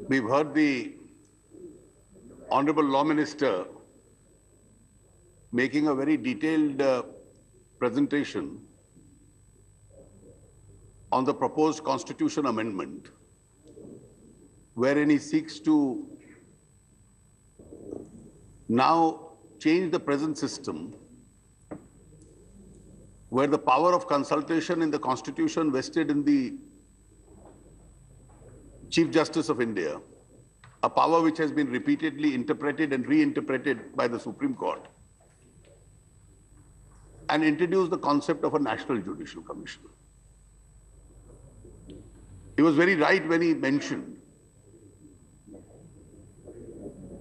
We've heard the Honorable Law Minister making a very detailed presentation on the proposed constitution amendment, wherein he seeks to now change the present system where the power of consultation in the constitution vested in the Chief Justice of India, a power which has been repeatedly interpreted and reinterpreted by the Supreme Court, and introduce the concept of a National Judicial Commission. He was very right when he mentioned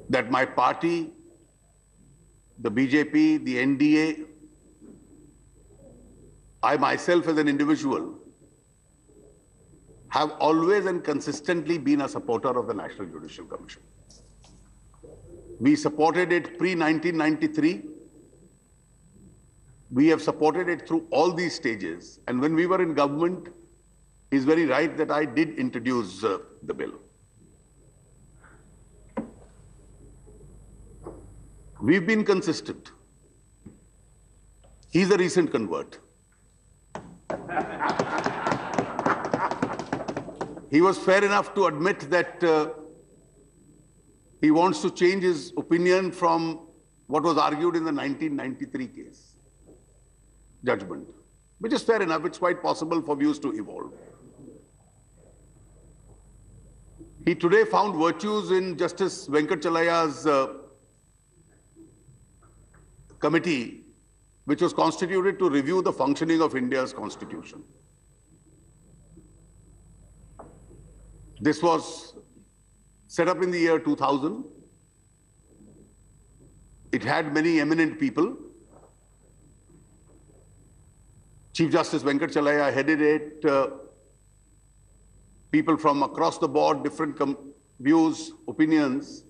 that my party, the BJP, the NDA, I myself as an individual, have always and consistently been a supporter of the National Judicial Commission. We supported it pre-1993. We have supported it through all these stages. And when we were in government, he's very right that I did introduce the bill. We've been consistent. He's a recent convert. He was fair enough to admit that he wants to change his opinion from what was argued in the 1993 case judgment, which is fair enough. It's quite possible for views to evolve. He today found virtues in Justice Venkatachalaya's committee, which was constituted to review the functioning of India's constitution. This was set up in the year 2000. It had many eminent people. Chief Justice Venkatachalaya headed it. People from across the board, different views, opinions.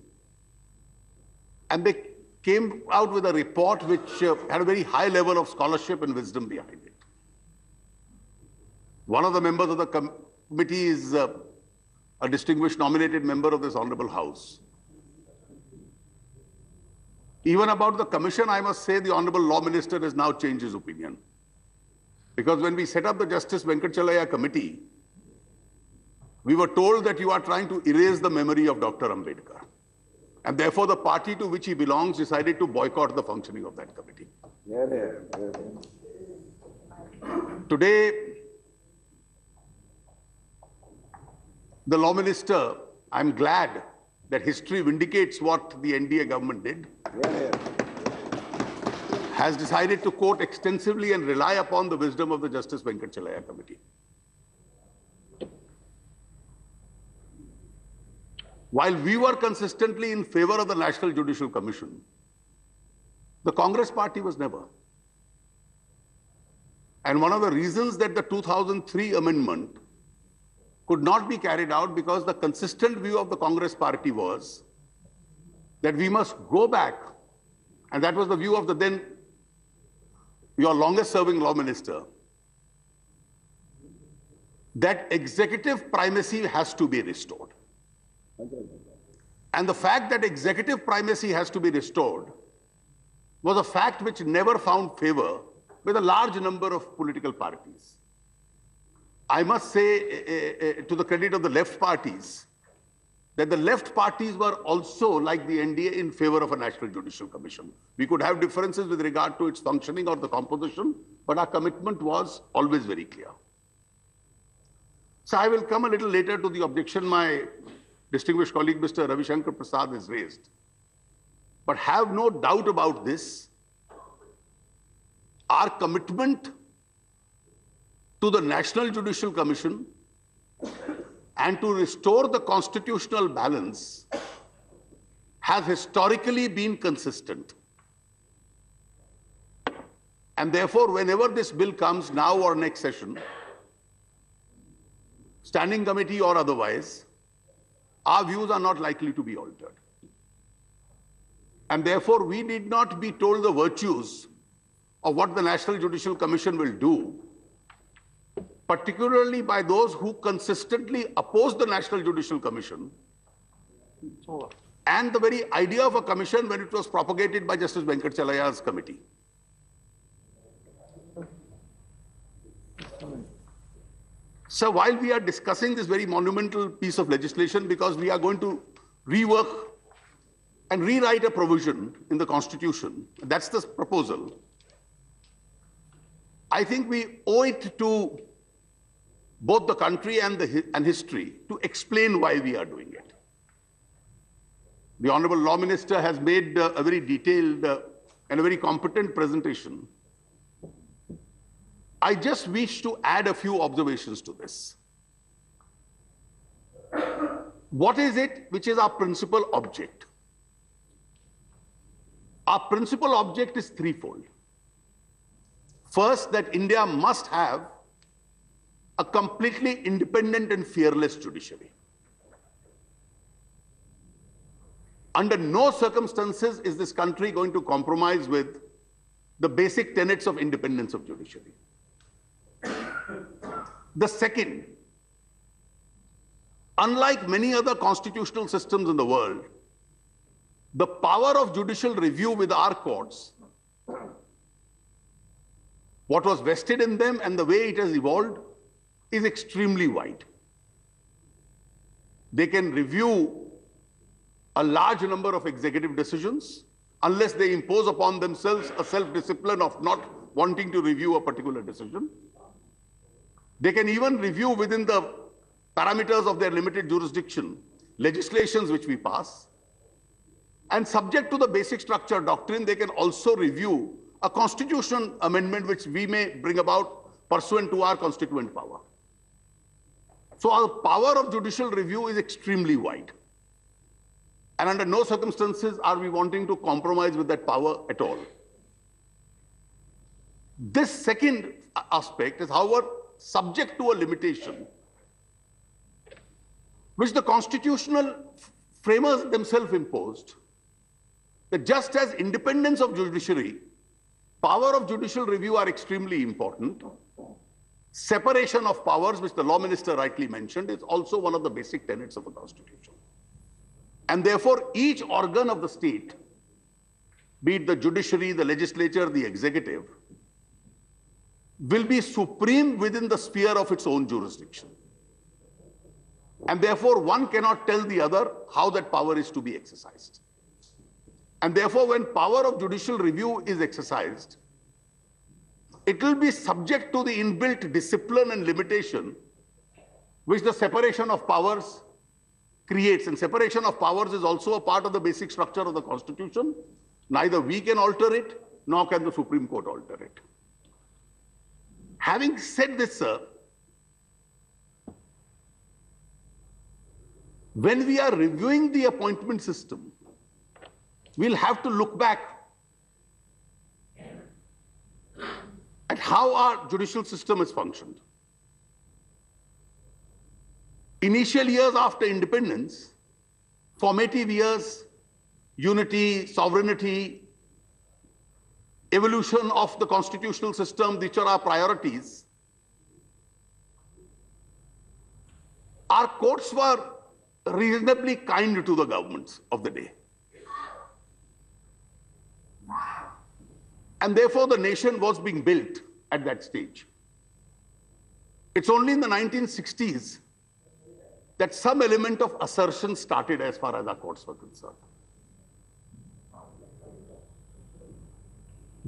And they came out with a report which had a very high level of scholarship and wisdom behind it. One of the members of the committee is a distinguished nominated member of this Honorable House. Even about the commission, I must say the Honorable Law Minister has now changed his opinion. Because when we set up the Justice Venkatachalaya committee, we were told that you are trying to erase the memory of Dr. Ambedkar. And therefore, the party to which he belongs decided to boycott the functioning of that committee. Today, the Law Minister, I'm glad that history vindicates what the NDA government did, has decided to quote extensively and rely upon the wisdom of the Justice Venkatachalaya committee. While we were consistently in favor of the National Judicial Commission, the Congress party was never. And one of the reasons that the 2003 amendment could not be carried out because the consistent view of the Congress party was that we must go back, and that was the view of the then your longest serving law minister, that executive primacy has to be restored. And the fact that executive primacy has to be restored was a fact which never found favor with a large number of political parties. I must say, to the credit of the left parties, that the left parties were also, like the NDA, in favor of a National Judicial Commission. We could have differences with regard to its functioning or the composition, but our commitment was always very clear. So I will come a little later to the objection my distinguished colleague, Mr. Ravi Shankar Prasad, has raised. But have no doubt about this, our commitment to the National Judicial Commission and to restore the constitutional balance has historically been consistent. And therefore, whenever this bill comes now or next session, standing committee or otherwise, our views are not likely to be altered. And therefore, we need not be told the virtues of what the National Judicial Commission will do particularly by those who consistently oppose the National Judicial Commission and the very idea of a commission when it was propagated by Justice Venkatachalaya's committee. So while we are discussing this very monumental piece of legislation, because we are going to rework and rewrite a provision in the Constitution, that's the proposal, I think we owe it to both the country and history to explain why we are doing it. The Honorable Law Minister has made a very detailed and a very competent presentation. I just wish to add a few observations to this. What is it which is our principal object? Our principal object is threefold. First, that India must have a completely independent and fearless judiciary. Under no circumstances is this country going to compromise with the basic tenets of independence of judiciary. The second, unlike many other constitutional systems in the world, the power of judicial review with our courts, what was vested in them and the way it has evolved, is extremely wide. They can review a large number of executive decisions unless they impose upon themselves a self-discipline of not wanting to review a particular decision. They can even review within the parameters of their limited jurisdiction legislations which we pass. And subject to the basic structure doctrine, they can also review a constitutional amendment which we may bring about pursuant to our constituent power. So our power of judicial review is extremely wide. And under no circumstances are we wanting to compromise with that power at all. This second aspect is, however, subject to a limitation, which the constitutional framers themselves imposed, that just as independence of judiciary, power of judicial review are extremely important, separation of powers, which the Law Minister rightly mentioned, is also one of the basic tenets of the Constitution. And therefore, each organ of the state, be it the judiciary, the legislature, the executive, will be supreme within the sphere of its own jurisdiction. And therefore, one cannot tell the other how that power is to be exercised. And therefore, when power of judicial review is exercised, it will be subject to the inbuilt discipline and limitation which the separation of powers creates. And separation of powers is also a part of the basic structure of the Constitution. Neither we can alter it, nor can the Supreme Court alter it. Having said this, sir, when we are reviewing the appointment system, we'll have to look back at how our judicial system has functioned. Initial years after independence, formative years, unity, sovereignty, evolution of the constitutional system, which are our priorities, our courts were reasonably kind to the governments of the day. And therefore, the nation was being built at that stage. It's only in the 1960s that some element of assertion started as far as our courts were concerned.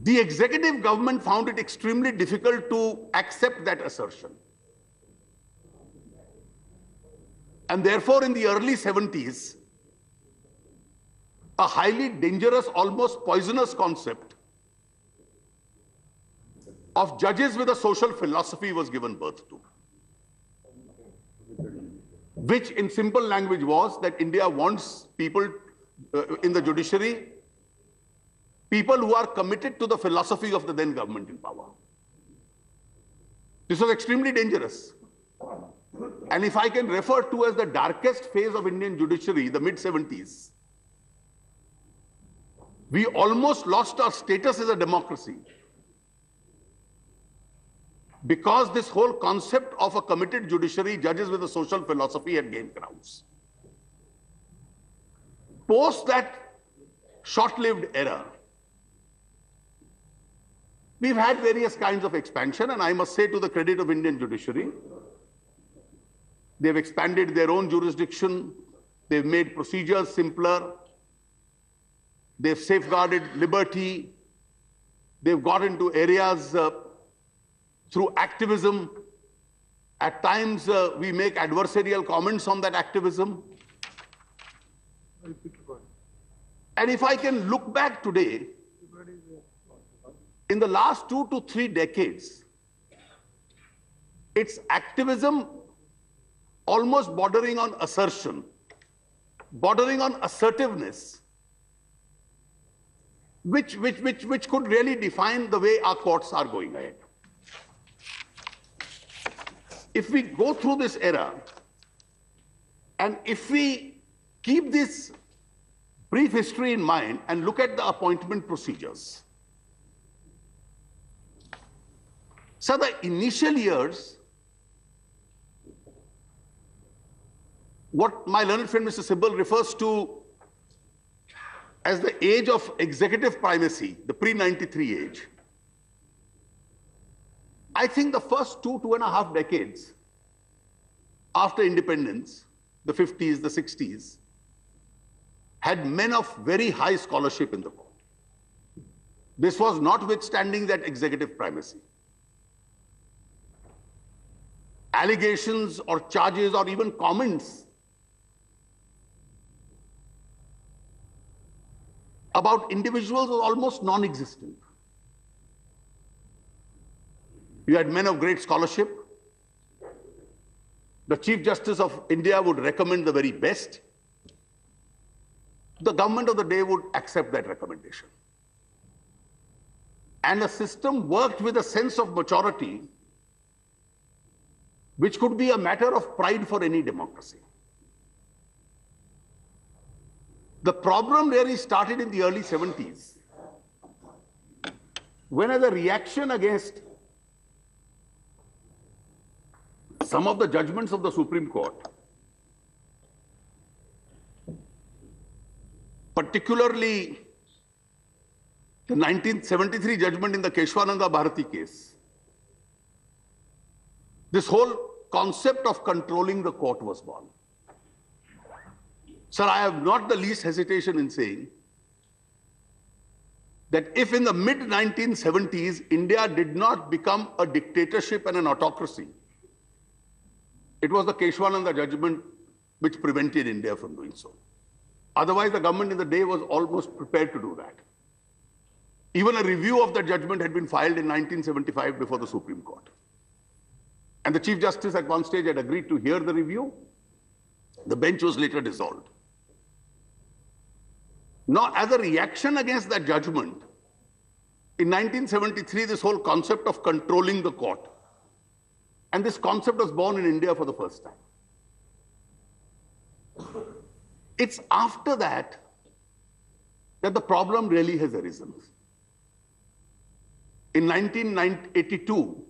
The executive government found it extremely difficult to accept that assertion. And therefore, in the early 70s, a highly dangerous, almost poisonous concept of judges with a social philosophy was given birth to, which in simple language was that India wants people in the judiciary, people who are committed to the philosophy of the then government in power. This was extremely dangerous. And if I can refer to as the darkest phase of Indian judiciary, the mid-70s, we almost lost our status as a democracy because this whole concept of a committed judiciary, judges with a social philosophy had gained grounds. Post that short-lived era, we've had various kinds of expansion, and I must say, to the credit of Indian judiciary, they've expanded their own jurisdiction, they've made procedures simpler, they've safeguarded liberty, they've got into areas through activism. At times, we make adversarial comments on that activism. And if I can look back today, in the last 2 to 3 decades, it's activism almost bordering on assertion, bordering on assertiveness, which could really define the way our courts are going ahead. If we go through this era, and if we keep this brief history in mind and look at the appointment procedures. So the initial years, what my learned friend Mr. Sibal refers to as the age of executive primacy, the pre-93 age, I think the first 2.5 decades after independence, the 50s, the 60s, had men of very high scholarship in the court. This was notwithstanding that executive primacy. Allegations or charges or even comments about individuals was almost non-existent. You had men of great scholarship. The Chief Justice of India would recommend the very best. The government of the day would accept that recommendation. And the system worked with a sense of maturity, which could be a matter of pride for any democracy. The problem really started in the early 70s, when as a reaction against some of the judgments of the Supreme Court, particularly the 1973 judgment in the Keshwananda Bharati case, this whole concept of controlling the court was born. Sir, I have not the least hesitation in saying that if in the mid-1970s India did not become a dictatorship and an autocracy, it was the Keshwananda judgment which prevented India from doing so. Otherwise, the government in the day was almost prepared to do that. Even a review of that judgment had been filed in 1975 before the Supreme Court. And the Chief Justice at one stage had agreed to hear the review. The bench was later dissolved. Now, as a reaction against that judgment, in 1973, this whole concept of controlling the court, and this concept was born in India for the first time. It's after that that the problem really has arisen. In 1982,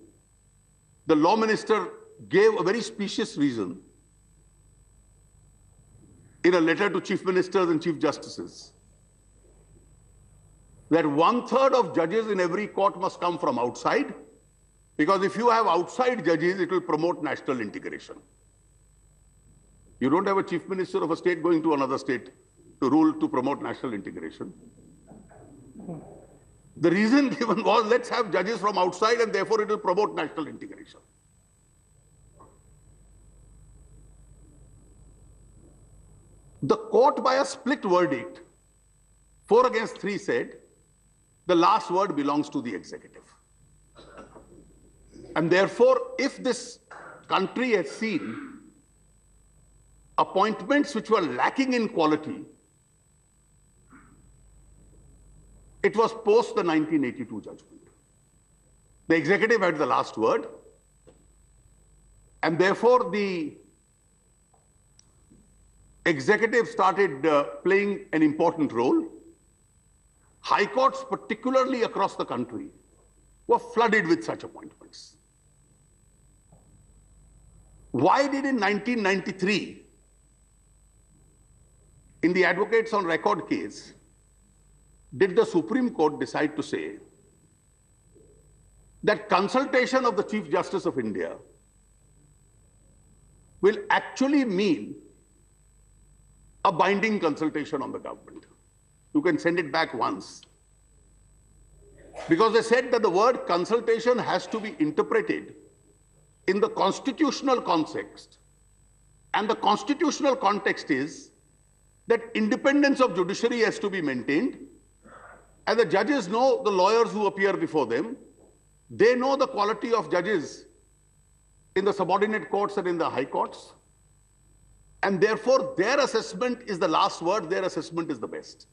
the law minister gave a very specious reason in a letter to chief ministers and chief justices that 1/3 of judges in every court must come from outside, because if you have outside judges, it will promote national integration. You don't have a chief minister of a state going to another state to rule to promote national integration. The reason given was, let's have judges from outside and therefore it will promote national integration. The court, by a split verdict, 4-3, said the last word belongs to the executive. And therefore, if this country has seen appointments which were lacking in quality, it was post the 1982 judgment. The executive had the last word, and therefore the executive started playing an important role. High courts, particularly across the country, were flooded with such appointments. Why did in 1993, in the Advocates on Record case, did the Supreme Court decide to say that consultation of the Chief Justice of India will actually mean a binding consultation on the government? You can send it back once. Because they said that the word consultation has to be interpreted in the constitutional context. And the constitutional context is that independence of judiciary has to be maintained. And the judges know the lawyers who appear before them. They know the quality of judges in the subordinate courts and in the high courts. And therefore, their assessment is the last word, their assessment is the best.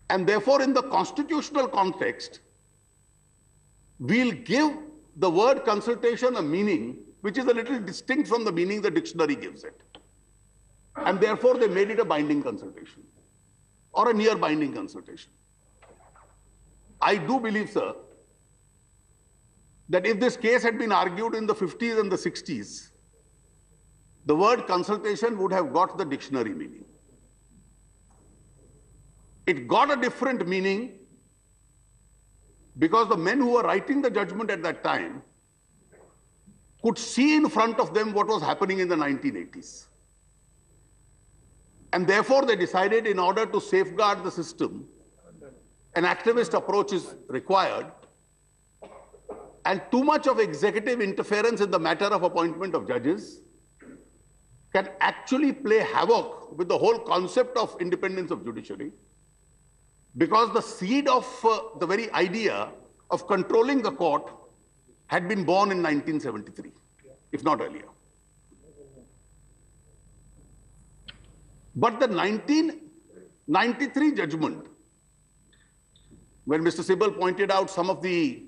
And therefore, in the constitutional context, we'll give the word consultation a meaning which is a little distinct from the meaning the dictionary gives it. And therefore, they made it a binding consultation or a near binding consultation. I do believe, sir, that if this case had been argued in the 50s and the 60s, the word consultation would have got the dictionary meaning. It got a different meaning because the men who were writing the judgment at that time could see in front of them what was happening in the 1980s. And therefore, they decided in order to safeguard the system, an activist approach is required, and too much of executive interference in the matter of appointment of judges can actually play havoc with the whole concept of independence of judiciary, because the seed of the very idea of controlling the court had been born in 1973, if not earlier. But the 1993 judgment, when Mr. Sibal pointed out some of the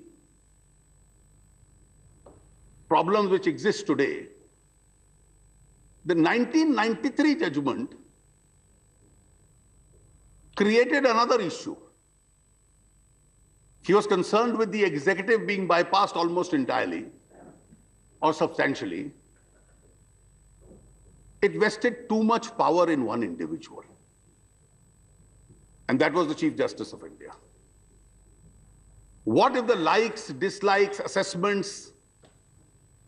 problems which exist today, the 1993 judgment created another issue. He was concerned with the executive being bypassed almost entirely or substantially. It vested too much power in one individual. And that was the Chief Justice of India. What if the likes, dislikes, assessments,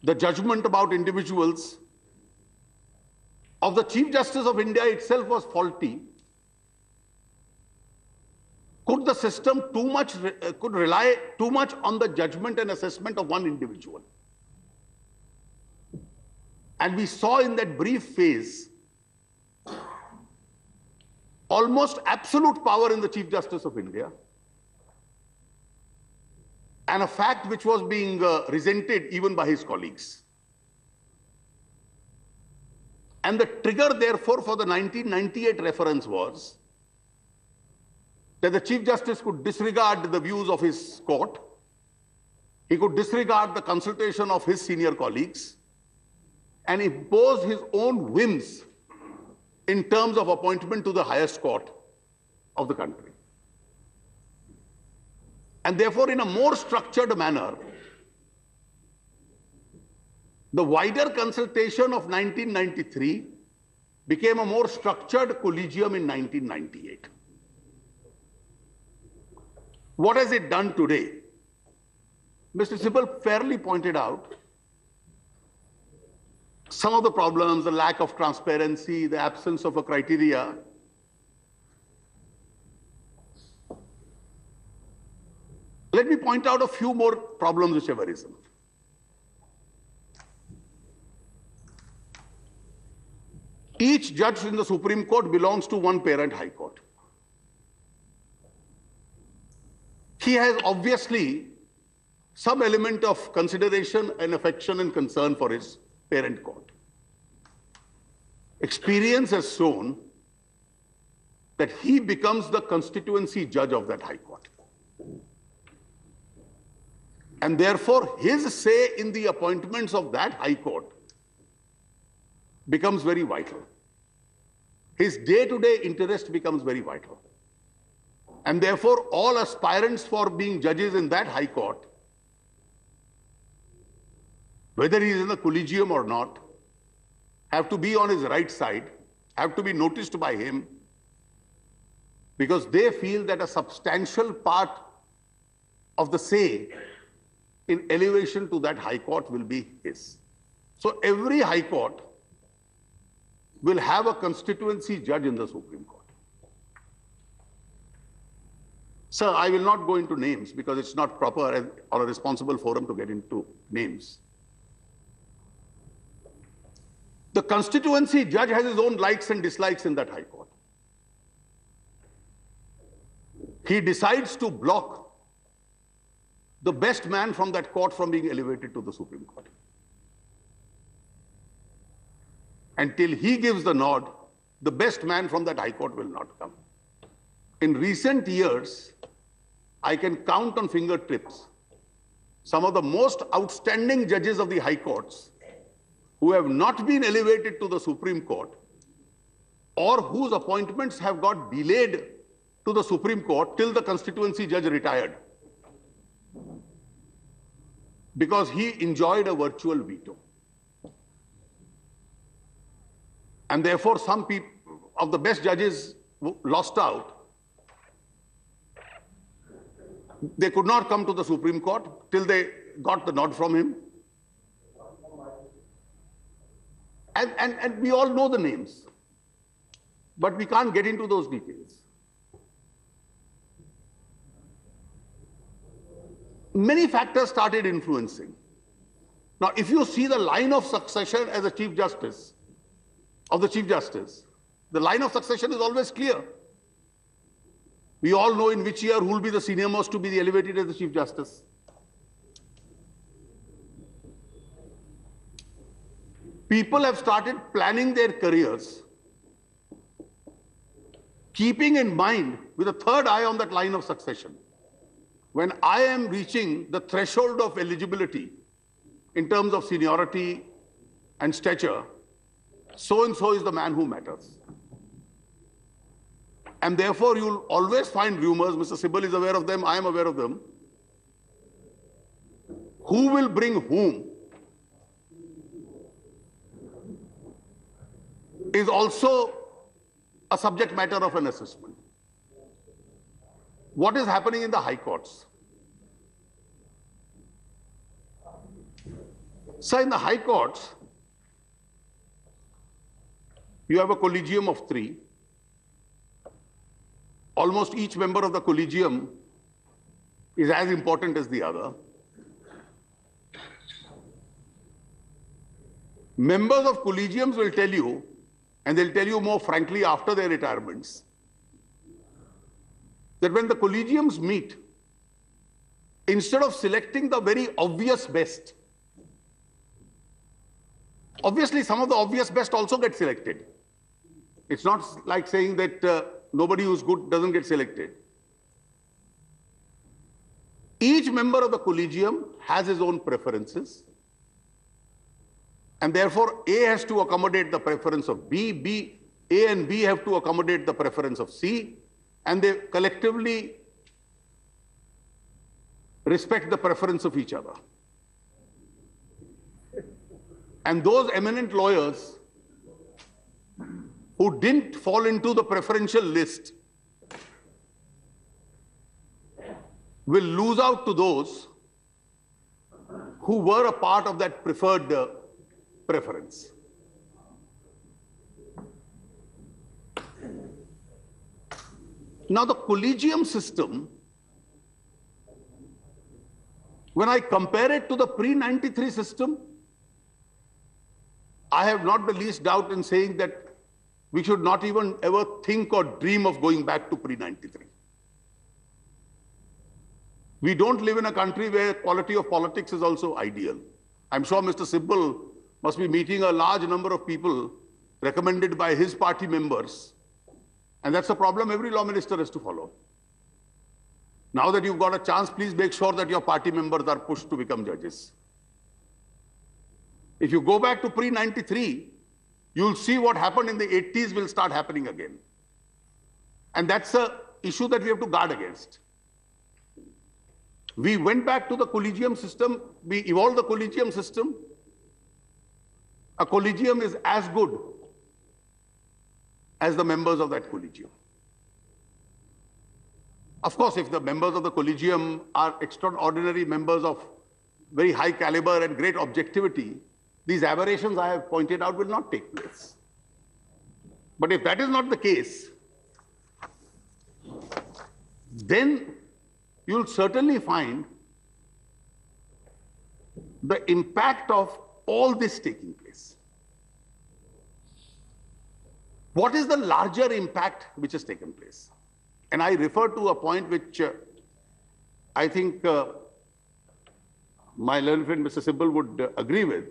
the judgment about individuals of the Chief Justice of India itself was faulty? Could the system could rely too much on the judgment and assessment of one individual? And we saw in that brief phase almost absolute power in the Chief Justice of India, and a fact which was being resented even by his colleagues. And the trigger, therefore, for the 1998 reference was that the Chief Justice could disregard the views of his court, he could disregard the consultation of his senior colleagues, and impose his own whims in terms of appointment to the highest court of the country. And therefore, in a more structured manner, the wider consultation of 1993 became a more structured collegium in 1998. What has it done today? Mr. Sibal fairly pointed out some of the problems, the lack of transparency, the absence of a criteria. Let me point out a few more problems which have arisen. Each judge in the Supreme Court belongs to one parent high court. He has obviously some element of consideration and affection and concern for his parent court. Experience has shown that he becomes the constituency judge of that high court. And therefore, his say in the appointments of that high court becomes very vital. His day-to-day interest becomes very vital. And therefore, all aspirants for being judges in that high court whether he is in the collegium or not, have to be on his right side, have to be noticed by him, because they feel that a substantial part of the say in elevation to that high court will be his. So every high court will have a constituency judge in the Supreme Court. Sir, I will not go into names because it's not proper or a responsible forum to get into names. The constituency judge has his own likes and dislikes in that high court. He decides to block the best man from that court from being elevated to the Supreme Court. Until he gives the nod, the best man from that high court will not come. In recent years, I can count on fingertips some of the most outstanding judges of the high courts who have not been elevated to the Supreme Court or whose appointments have got delayed to the Supreme Court till the constituency judge retired because he enjoyed a virtual veto. And therefore, some people of the best judges lost out. They could not come to the Supreme Court till they got the nod from him. And we all know the names, but we can't get into those details. Many factors started influencing. Now, if you see the line of succession as a Chief Justice, of the Chief Justice, the line of succession is always clear. We all know in which year who will be the senior most to be elevated as the Chief Justice. People have started planning their careers, keeping in mind with a third eye on that line of succession. When I am reaching the threshold of eligibility in terms of seniority and stature, so-and-so is the man who matters. And therefore, you'll always find rumors, Mr. Sibal is aware of them, I am aware of them. Who will bring whom is also a subject matter of an assessment. What is happening in the high courts? So in the high courts, you have a collegium of 3. Almost each member of the collegium is as important as the other. Members of collegiums will tell you, and they'll tell you more frankly after their retirements, that when the collegiums meet, instead of selecting the very obvious best, obviously some of the obvious best also get selected. It's not like saying that nobody who's good doesn't get selected. Each member of the collegium has his own preferences. And therefore, A has to accommodate the preference of B, A and B have to accommodate the preference of C, and they collectively respect the preference of each other. And those eminent lawyers who didn't fall into the preferential list will lose out to those who were a part of that preferred preference. Now, the collegium system, when I compare it to the pre-93 system, I have not the least doubt in saying that we should not even ever think or dream of going back to pre-93. We don't live in a country where quality of politics is also ideal. I'm sure Mr. Sibal must be meeting a large number of people recommended by his party members. And that's a problem every law minister has to follow. Now that you've got a chance, please make sure that your party members are pushed to become judges. If you go back to pre-93, you'll see what happened in the 80s will start happening again. And that's an issue that we have to guard against. We went back to the collegium system, we evolved the collegium system, a collegium is as good as the members of that collegium. Of course, if the members of the collegium are extraordinary members of very high caliber and great objectivity, these aberrations I have pointed out will not take place. But if that is not the case, then you'll certainly find the impact of all this taking place. What is the larger impact which has taken place? And I refer to a point which I think my learned friend Mr. Sibal would agree with,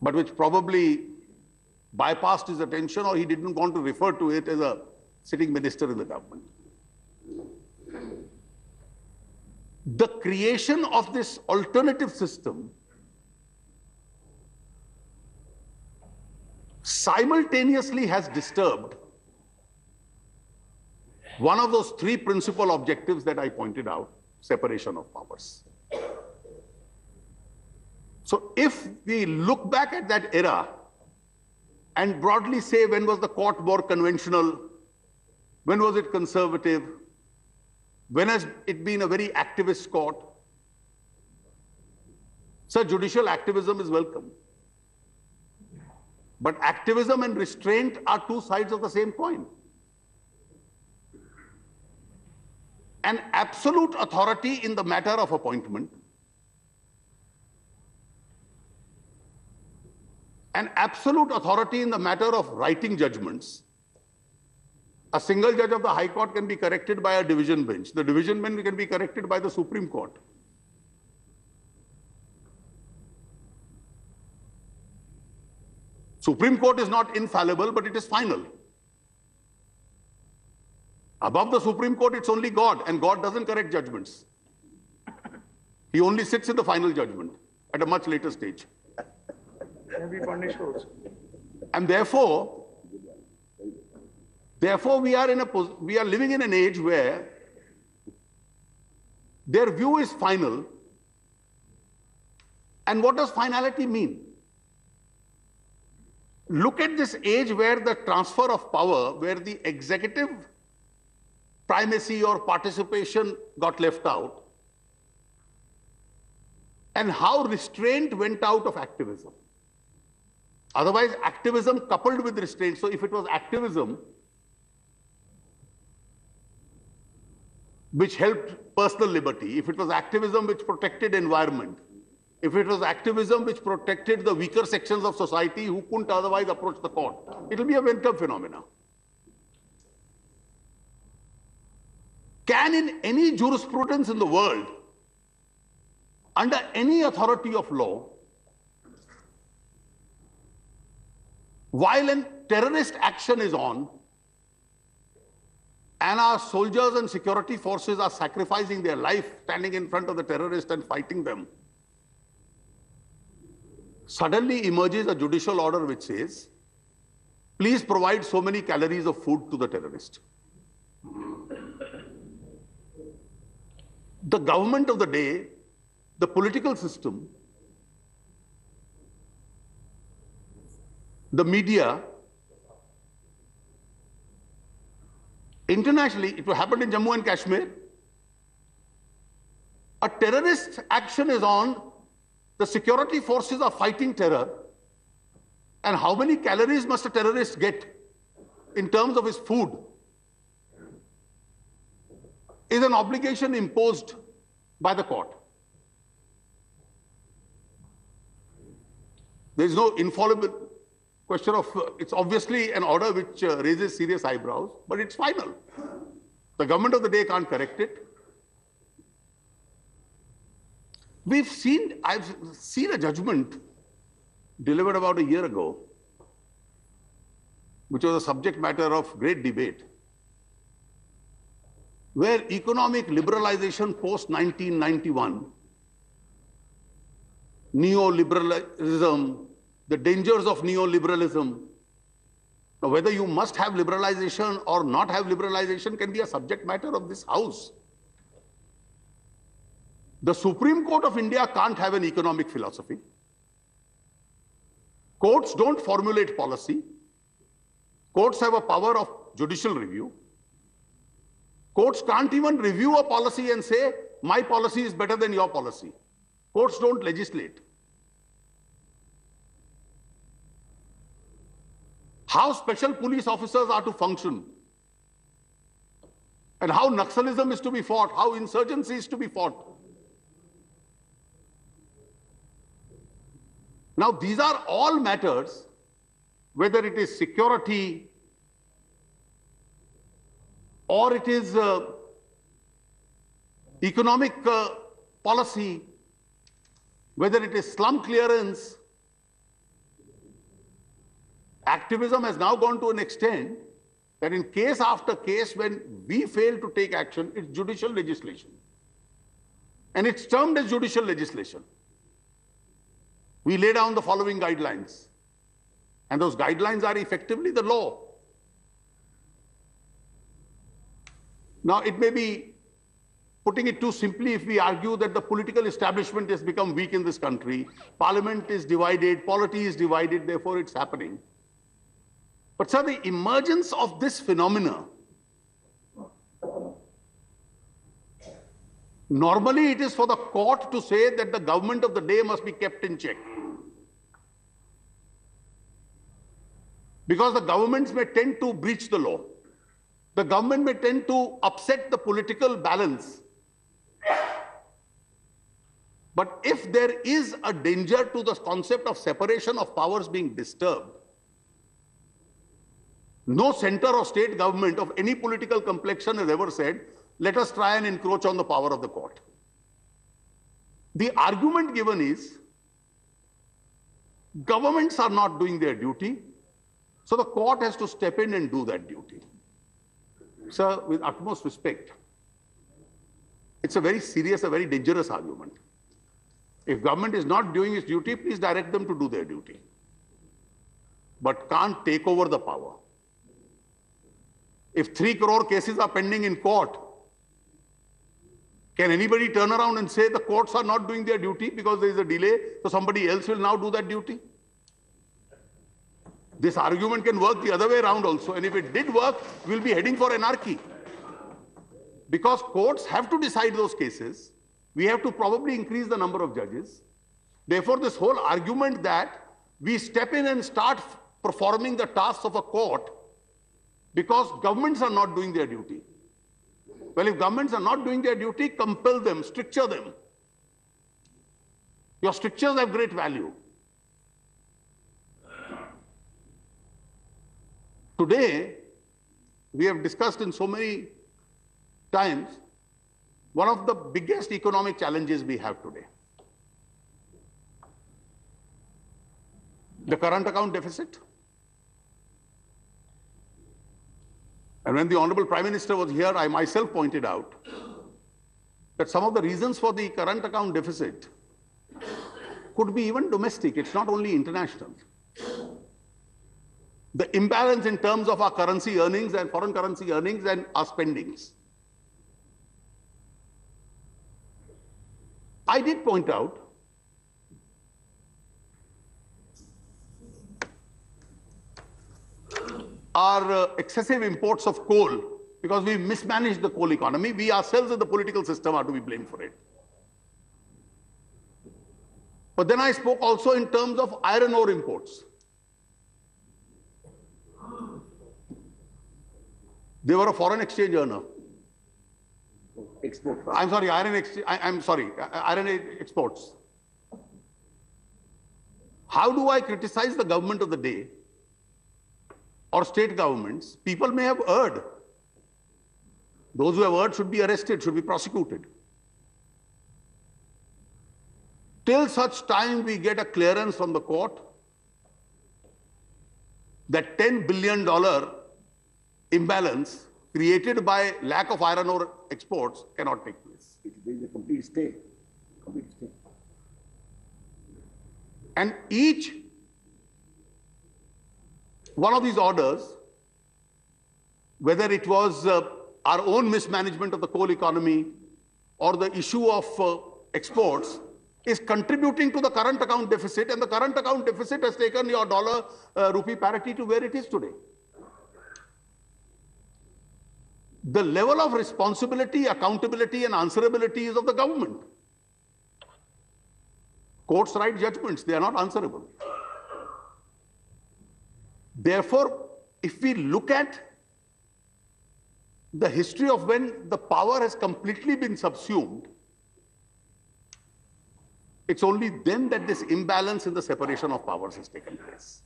but which probably bypassed his attention, or he didn't want to refer to it as a sitting minister in the government. The creation of this alternative system simultaneously has disturbed one of those three principal objectives that I pointed out: separation of powers. So if we look back at that era and broadly say, when was the court more conventional? When was it conservative? When has it been a very activist court? So judicial activism is welcome. But activism and restraint are two sides of the same coin. An absolute authority in the matter of appointment, an absolute authority in the matter of writing judgments. A single judge of the High Court can be corrected by a division bench. The division bench can be corrected by the Supreme Court. Supreme Court is not infallible, but it is final. Above the Supreme Court, it's only God, and God doesn't correct judgments. He only sits in the final judgment at a much later stage. Can be punished also. And therefore, we are living in an age where their view is final. And what does finality mean? Look at this age where the transfer of power, where the executive primacy or participation got left out, and how restraint went out of activism. Otherwise, activism coupled with restraint. So if it was activism which helped personal liberty, if it was activism which protected environment, if it was activism which protected the weaker sections of society who couldn't otherwise approach the court, it will be a welcome phenomena. Can in any jurisprudence in the world, under any authority of law, while a terrorist action is on, and our soldiers and security forces are sacrificing their life, standing in front of the terrorists and fighting them, suddenly emerges a judicial order which says, please provide so many calories of food to the terrorist. The government of the day, the political system, the media, internationally, it happened in Jammu and Kashmir. A terrorist action is on, the security forces are fighting terror, and how many calories must a terrorist get in terms of his food is an obligation imposed by the court. There is no infallible question of, it's obviously an order which raises serious eyebrows, but it's final. The government of the day can't correct it. I've seen a judgment delivered about a year ago, which was a subject matter of great debate, where economic liberalization post-1991, neoliberalism, the dangers of neoliberalism, now whether you must have liberalization or not have liberalization can be a subject matter of this House. The Supreme Court of India can't have an economic philosophy. Courts don't formulate policy. Courts have a power of judicial review. Courts can't even review a policy and say, my policy is better than your policy. Courts don't legislate. How special police officers are to function, and how Naxalism is to be fought, how insurgency is to be fought. Now, these are all matters, whether it is security or it is economic policy, whether it is slum clearance. Activism has now gone to an extent that in case after case, when we fail to take action, it's judicial legislation. And it's termed as judicial legislation. We lay down the following guidelines, and those guidelines are effectively the law. Now, it may be putting it too simply if we argue that the political establishment has become weak in this country, parliament is divided, polity is divided, therefore it's happening. But sir, the emergence of this phenomena, normally it is for the court to say that the government of the day must be kept in check. Because the governments may tend to breach the law. The government may tend to upset the political balance. But if there is a danger to the concept of separation of powers being disturbed, no center or state government of any political complexion has ever said, let us try and encroach on the power of the court. The argument given is, governments are not doing their duty, so the court has to step in and do that duty. Sir, with utmost respect, it's a very serious, a very dangerous argument. If government is not doing its duty, please direct them to do their duty. But can't take over the power. If 3 crore cases are pending in court, can anybody turn around and say the courts are not doing their duty because there is a delay, so somebody else will now do that duty? This argument can work the other way around also, and if it did work, we'll be heading for anarchy. Because courts have to decide those cases, we have to probably increase the number of judges. Therefore, this whole argument that we step in and start performing the tasks of a court because governments are not doing their duty. Well, if governments are not doing their duty, compel them, stricture them. Your strictures have great value. Today, we have discussed in so many times, one of the biggest economic challenges we have today. The current account deficit. And when the Honorable Prime Minister was here, I myself pointed out that some of the reasons for the current account deficit could be even domestic. It's not only international. The imbalance in terms of our currency earnings and foreign currency earnings and our spendings. I did point out our excessive imports of coal, because we mismanaged the coal economy. We ourselves in the political system are to be blamed for it. But then I spoke also in terms of iron ore imports. They were a foreign exchange earner. Export. I'm sorry, iron exports. How do I criticize the government of the day or state governments? People may have erred. Those who have erred should be arrested, should be prosecuted. Till such time we get a clearance from the court that $10 billion imbalance created by lack of iron ore exports cannot take place. There is a complete stay. And each one of these orders, whether it was our own mismanagement of the coal economy or the issue of exports, is contributing to the current account deficit, and the current account deficit has taken your dollar rupee parity to where it is today. The level of responsibility, accountability, and answerability is of the government. Courts write judgments, they are not answerable. Therefore, if we look at the history of when the power has completely been subsumed, it's only then that this imbalance in the separation of powers has taken place.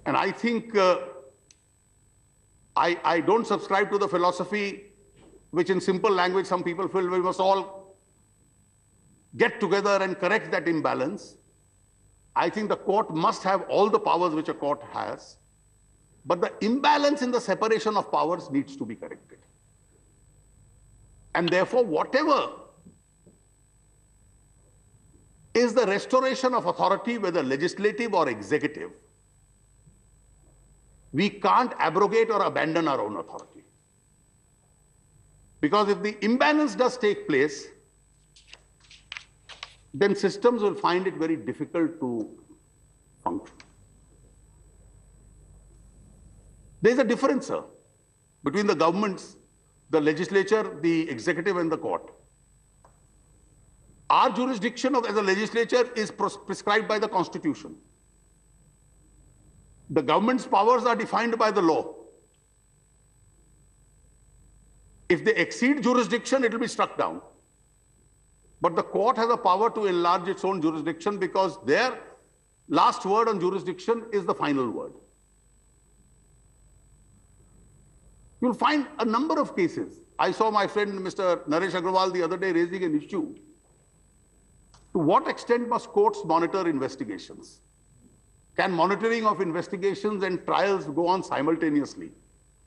And I think I don't subscribe to the philosophy which in simple language some people feel we must all get together and correct that imbalance. I think the court must have all the powers which a court has, but the imbalance in the separation of powers needs to be corrected. And therefore, whatever is the restoration of authority, whether legislative or executive, we can't abrogate or abandon our own authority. Because if the imbalance does take place, then systems will find it very difficult to function. There's a difference, sir, between the governments, the legislature, the executive, and the court. Our jurisdiction as a legislature is prescribed by the Constitution. The government's powers are defined by the law. If they exceed jurisdiction, it will be struck down. But the court has a power to enlarge its own jurisdiction because their last word on jurisdiction is the final word. You'll find a number of cases. I saw my friend Mr. Naresh Agrawal the other day raising an issue. To what extent must courts monitor investigations? Can monitoring of investigations and trials go on simultaneously?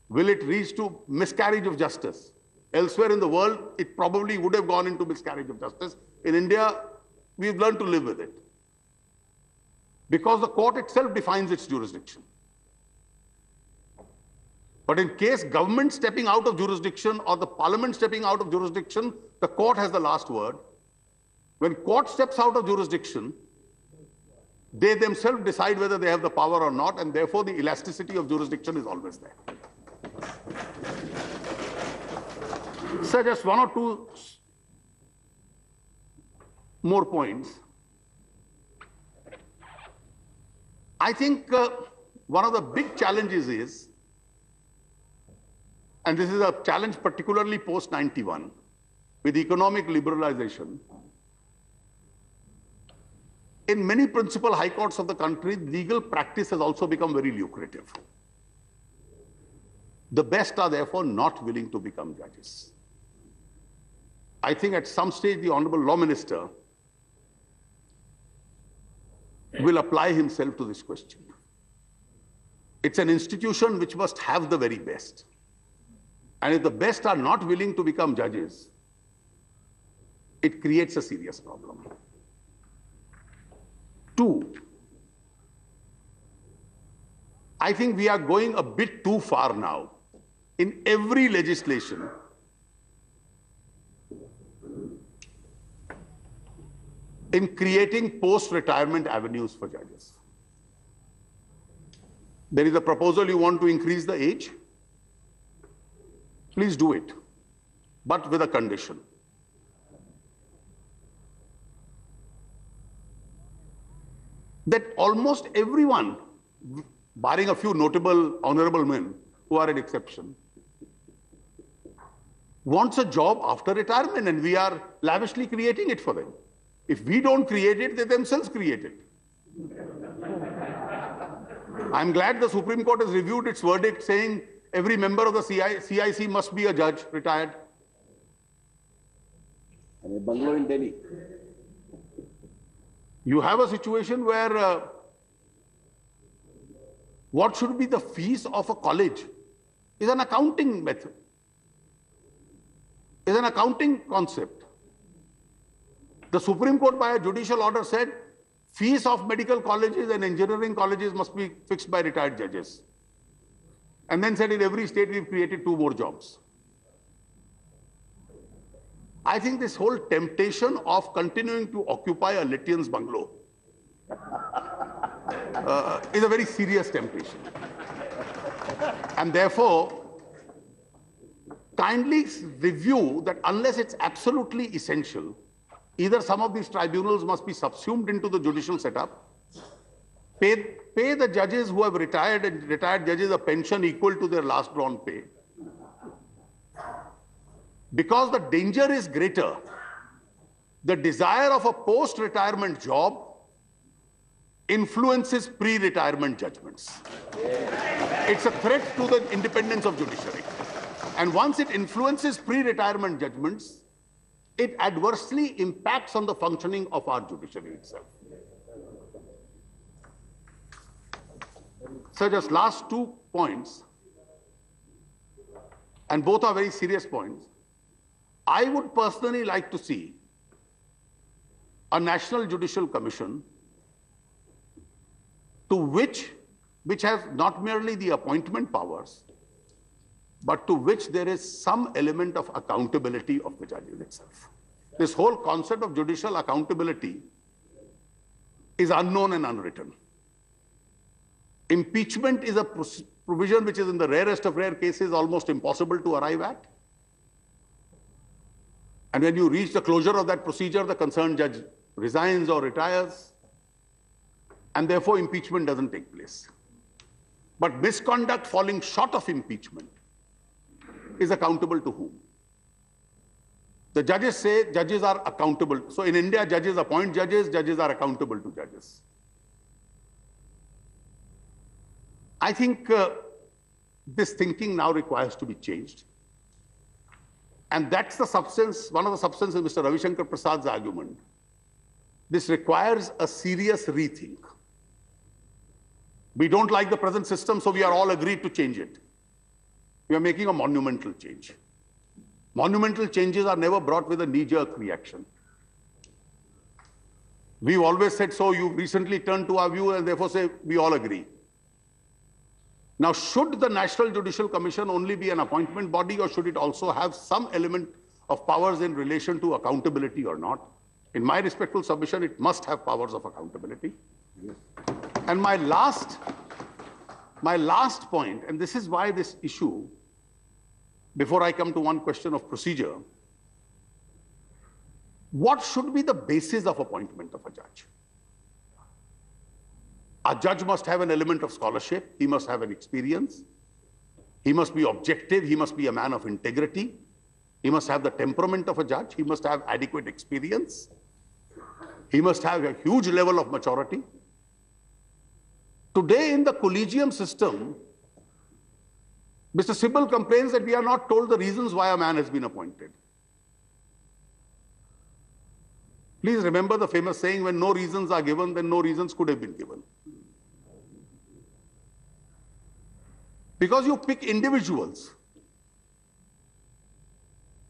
Will it reach to miscarriage of justice? Elsewhere in the world, it probably would have gone into miscarriage of justice. In India, we've learned to live with it. Because the court itself defines its jurisdiction. But in case government stepping out of jurisdiction or the parliament stepping out of jurisdiction, the court has the last word. When court steps out of jurisdiction, they themselves decide whether they have the power or not, and therefore the elasticity of jurisdiction is always there. So just one or two more points. I think one of the big challenges is, and this is a challenge particularly post-91, with economic liberalization, in many principal high courts of the country, legal practice has also become very lucrative. The best are therefore not willing to become judges. I think at some stage the Honorable Law Minister will apply himself to this question. It's an institution which must have the very best. And if the best are not willing to become judges, it creates a serious problem. Two, I think we are going a bit too far now. In every legislation, in creating post-retirement avenues for judges. There is a proposal you want to increase the age. Please do it, but with a condition. That almost everyone, barring a few notable honorable men who are an exception, wants a job after retirement, and we are lavishly creating it for them. If we don't create it, they themselves create it. I'm glad the Supreme Court has reviewed its verdict saying every member of the CIC must be a judge, retired. And a bungalow in Delhi. You have a situation where what should be the fees of a college is an accounting method, is an accounting concept. The Supreme Court by a judicial order said fees of medical colleges and engineering colleges must be fixed by retired judges. And then said in every state we've created 2 more jobs. I think this whole temptation of continuing to occupy a Lutyens' bungalow is a very serious temptation. And therefore, kindly review that unless it's absolutely essential, either some of these tribunals must be subsumed into the judicial setup, pay the judges who have retired and retired judges a pension equal to their last drawn pay. Because the danger is greater, the desire of a post-retirement job influences pre-retirement judgments. It's a threat to the independence of judiciary. And once it influences pre-retirement judgments, it adversely impacts on the functioning of our judiciary itself. So just last 2 points, and both are very serious points. I would personally like to see a National Judicial Commission to which has not merely the appointment powers, but to which there is some element of accountability of the judges itself. This whole concept of judicial accountability is unknown and unwritten. Impeachment is a provision which is in the rarest of rare cases almost impossible to arrive at. And when you reach the closure of that procedure, the concerned judge resigns or retires, and therefore impeachment doesn't take place. But misconduct falling short of impeachment is accountable to whom? The judges say judges are accountable. So in India, judges appoint judges, judges are accountable to judges. I think this thinking now requires to be changed. And that's the substance, one of the substances of Mr. Ravi Shankar Prasad's argument. This requires a serious rethink. We don't like the present system, so we are all agreed to change it. We are making a monumental change. Monumental changes are never brought with a knee-jerk reaction. We've always said so, you recently turned to our view and therefore say, we all agree. Now, should the National Judicial Commission only be an appointment body, or should it also have some element of powers in relation to accountability or not? In my respectful submission, it must have powers of accountability. Yes. And my last point, and this is why this issue, before I come to one question of procedure, what should be the basis of appointment of a judge? A judge must have an element of scholarship. He must have an experience. He must be objective. He must be a man of integrity. He must have the temperament of a judge. He must have adequate experience. He must have a huge level of maturity. Today in the collegium system, Mr. Sibal complains that we are not told the reasons why a man has been appointed. Please remember the famous saying, when no reasons are given, then no reasons could have been given. Because you pick individuals,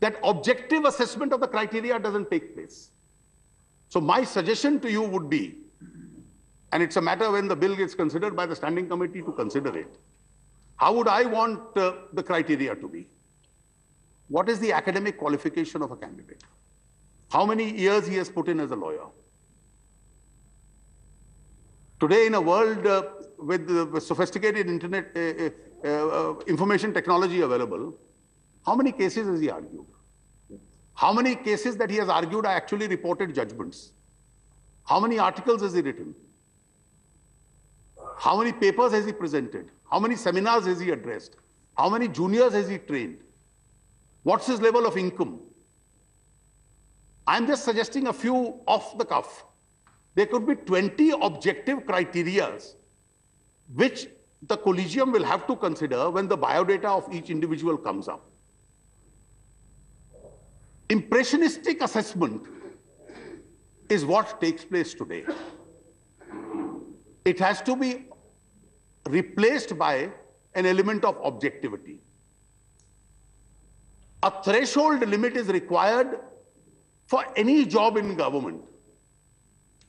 that objective assessment of the criteria doesn't take place. So my suggestion to you would be, and it's a matter when the bill gets considered by the standing committee to consider it, how would I want the criteria to be? What is the academic qualification of a candidate? How many years he has put in as a lawyer? Today in a world with sophisticated internet information technology available, how many cases has he argued? How many cases that he has argued are actually reported judgments? How many articles has he written? How many papers has he presented? How many seminars has he addressed? How many juniors has he trained? What's his level of income? I'm just suggesting a few off the cuff. There could be 20 objective criteria which the collegium will have to consider when the biodata of each individual comes up. Impressionistic assessment is what takes place today. It has to be replaced by an element of objectivity. A threshold limit is required for any job in government.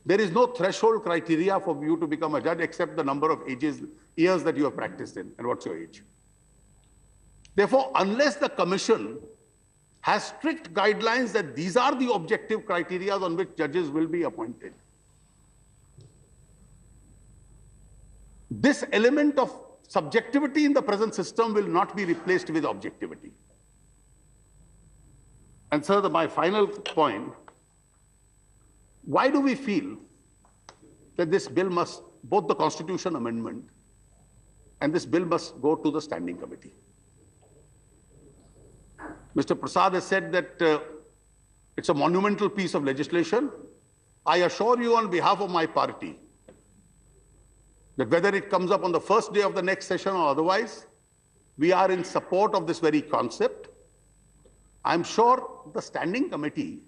There is no threshold criteria for you to become a judge except the number of years that you have practiced in and what's your age. Therefore, unless the commission has strict guidelines that these are the objective criteria on which judges will be appointed. This element of subjectivity in the present system will not be replaced with objectivity. And sir, my final point, why do we feel that this bill must, both the Constitution amendment and this bill must go to the Standing Committee? Mr. Prasad has said that it's a monumental piece of legislation. I assure you on behalf of my party that whether it comes up on the first day of the next session or otherwise, we are in support of this very concept. I'm sure the Standing Committee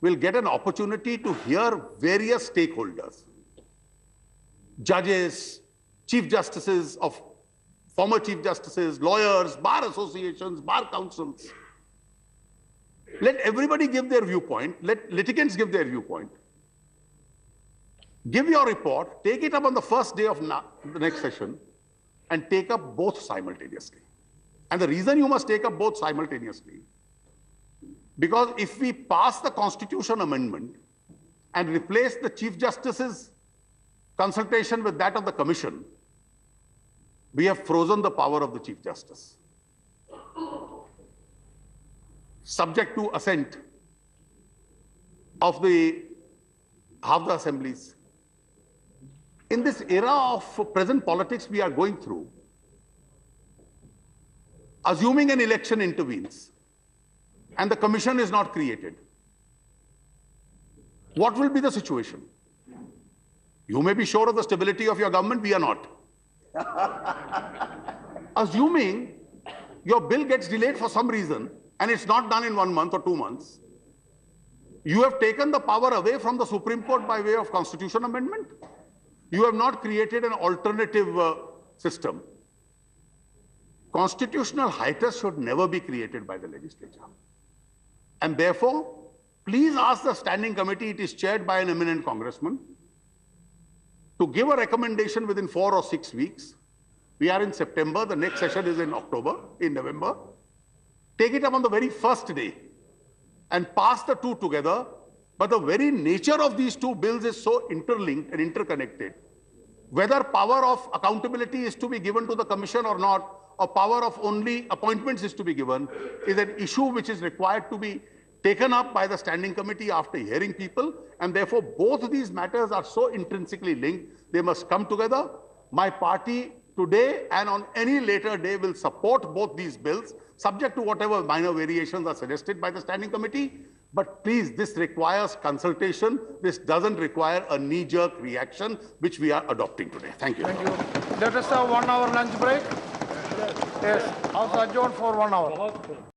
will get an opportunity to hear various stakeholders, judges, chief justices of former chief justices, lawyers, bar associations, bar councils. Let everybody give their viewpoint. Let litigants give their viewpoint. Give your report, take it up on the first day of the next session, and take up both simultaneously. And the reason you must take up both simultaneously, because if we pass the Constitution amendment and replace the Chief Justice's consultation with that of the Commission, we have frozen the power of the Chief Justice, subject to assent of the half the assemblies. In this era of present politics we are going through, assuming an election intervenes and the Commission is not created, what will be the situation? You may be sure of the stability of your government, we are not. Assuming your bill gets delayed for some reason and it's not done in 1 month or 2 months, you have taken the power away from the Supreme Court by way of Constitution amendment. You have not created an alternative system. Constitutional hiatus should never be created by the legislature. And therefore, please ask the Standing Committee, it is chaired by an eminent congressman, to give a recommendation within 4 or 6 weeks. We are in September, the next session is in November. Take it up on the very first day and pass the two together. But the very nature of these two bills is so interlinked and interconnected. Whether power of accountability is to be given to the Commission or not, or power of only appointments is to be given, is an issue which is required to be taken up by the Standing Committee after hearing people, and therefore both of these matters are so intrinsically linked, they must come together. My party today and on any later day will support both these bills, subject to whatever minor variations are suggested by the Standing Committee. But please, this requires consultation. This doesn't require a knee-jerk reaction, which we are adopting today. Thank you. Thank you. Let us have 1 hour lunch break. Yes, House adjourned for 1 hour.